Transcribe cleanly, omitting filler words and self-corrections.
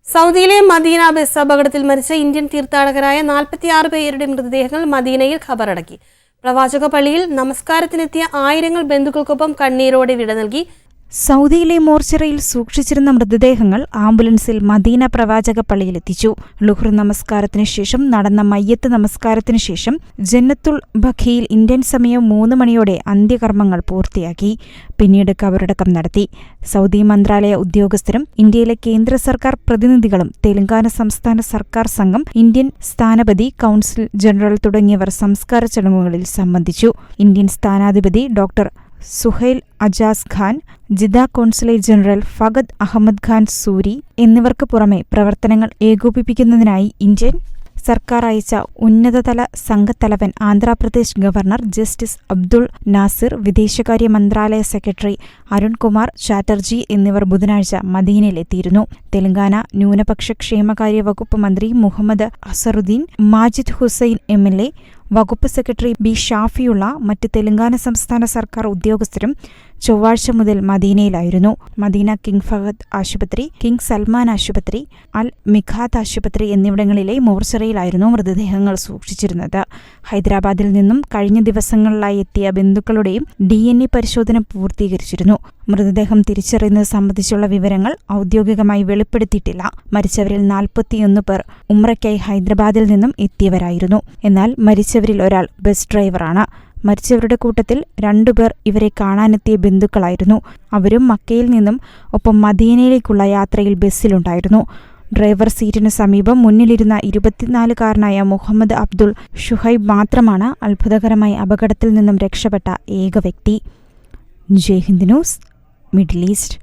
സൗദിയിലെ Medina bus അപകടത്തിൽ മരിച്ച ഇന്ത്യൻ തീർത്ഥാടകരായ 46 പേരുടെ മൃതദേഹങ്ങൾ മദീനയിൽ ഖബറടക്കി. പ്രവാചക പള്ളിയിൽ നമസ്കാരത്തിനെത്തിയ ആയിരങ്ങൾ ബന്ധുക്കൾക്കൊപ്പം കണ്ണീരോടെ വിട നൽകി. സൗദിയിലെ മോർച്ചറിയിൽ സൂക്ഷിച്ചിരുന്ന മൃതദേഹങ്ങൾ ആംബുലൻസിൽ മദീന പ്രവാചക പള്ളിയിലെത്തിച്ചു. ലുഹ്ർ നമസ്കാരത്തിനു ശേഷം നടന്ന മയ്യത്ത് നമസ്കാരത്തിനു ശേഷം ജന്നത്തുൽ ബഖിയിൽ ഇന്ത്യൻ സമയം 3 മണിയോടെ അന്ത്യകർമ്മങ്ങൾ പൂർത്തിയാക്കി. പിന്നീട് കബറടക്കം നടത്തി. സൗദി മന്ത്രാലയ ഉദ്യോഗസ്ഥരും ഇന്ത്യയിലെ കേന്ദ്ര സർക്കാർ പ്രതിനിധികളും തെലങ്കാന സംസ്ഥാന സർക്കാർ സംഘം, ഇന്ത്യൻ സ്ഥാനപതി, കൗൺസിൽ ജനറൽ തുടങ്ങിയവർ സംസ്കാര ചടങ്ങുകളിൽ സംബന്ധിച്ചു. ഇന്ത്യൻ സ്ഥാനാധിപതി doctor Suhail Ajaz Khan, Jeddah consulate general Fahad Ahmed Khan Suri എന്നിവർക്ക് പുറമെ പ്രവർത്തനങ്ങൾ ഏകോപിപ്പിക്കുന്നതിനായി ഇന്ത്യൻ സർക്കാർ അയച്ച ഉന്നതതല സംഘത്തലവൻ ആന്ധ്രാപ്രദേശ് ഗവർണർ ജസ്റ്റിസ് അബ്ദുൾ നാസിർ, വിദേശകാര്യ മന്ത്രാലയ സെക്രട്ടറി അരുൺകുമാർ ചാറ്റർജി എന്നിവർ ബുധനാഴ്ച മദീനയിലെത്തിയിരുന്നു. തെലങ്കാന ന്യൂനപക്ഷ ക്ഷേമകാര്യ വകുപ്പ് മന്ത്രി മുഹമ്മദ് അസറുദ്ദീൻ, മാജിദ് ഹുസൈൻ MLA, വകുപ്പ് സെക്രട്ടറി B. ഷാഫിയുള്ള മറ്റ് തെലങ്കാന സംസ്ഥാന സർക്കാർ ഉദ്യോഗസ്ഥരും ചൊവ്വാഴ്ച മുതൽ മദീനയിലായിരുന്നു. മദീന കിങ് ഫഹദ് ആശുപത്രി, കിങ് സൽമാൻ ആശുപത്രി, അൽ മിഖാത്ത് ആശുപത്രി എന്നിവിടങ്ങളിലെ മോർച്ചറിയിലായിരുന്നു മൃതദേഹങ്ങൾ സൂക്ഷിച്ചിരുന്നത്. ഹൈദരാബാദിൽ നിന്നും കഴിഞ്ഞ ദിവസങ്ങളിലായി എത്തിയ ബന്ധുക്കളുടെയും DNA പരിശോധന പൂർത്തീകരിച്ചിരുന്നു. മൃതദേഹം തിരിച്ചറിയുന്നത് സംബന്ധിച്ചുള്ള വിവരങ്ങൾ ഔദ്യോഗികമായി വെളിപ്പെടുത്തിയിട്ടില്ല. മരിച്ചവരിൽ 41 പേർ ഉംറയ്ക്കായി ഹൈദരാബാദിൽ നിന്നും എത്തിയവരായിരുന്നു. എന്നാൽ മരിച്ചവരിൽ ഒരാൾ ബസ് ഡ്രൈവറാണ്. മരിച്ചവരുടെ കൂട്ടത്തിൽ 2 പേർ ഇവരെ കാണാനെത്തിയ ബന്ധുക്കളായിരുന്നു. അവരും മക്കയിൽ നിന്നും ഒപ്പം മദീനയിലേക്കുള്ള യാത്രയിൽ ബസ്സിലുണ്ടായിരുന്നു. ഡ്രൈവർ സീറ്റിന് സമീപം മുന്നിലിരുന്ന 24-കാരനായ മുഹമ്മദ് അബ്ദുൾ ഷുഹൈബ് മാത്രമാണ് അത്ഭുതകരമായി അപകടത്തിൽ നിന്നും രക്ഷപ്പെട്ട ഏക വ്യക്തി. ജയ് ഹിന്ദ് ന്യൂസ്, മിഡിൽ ഈസ്റ്റ്.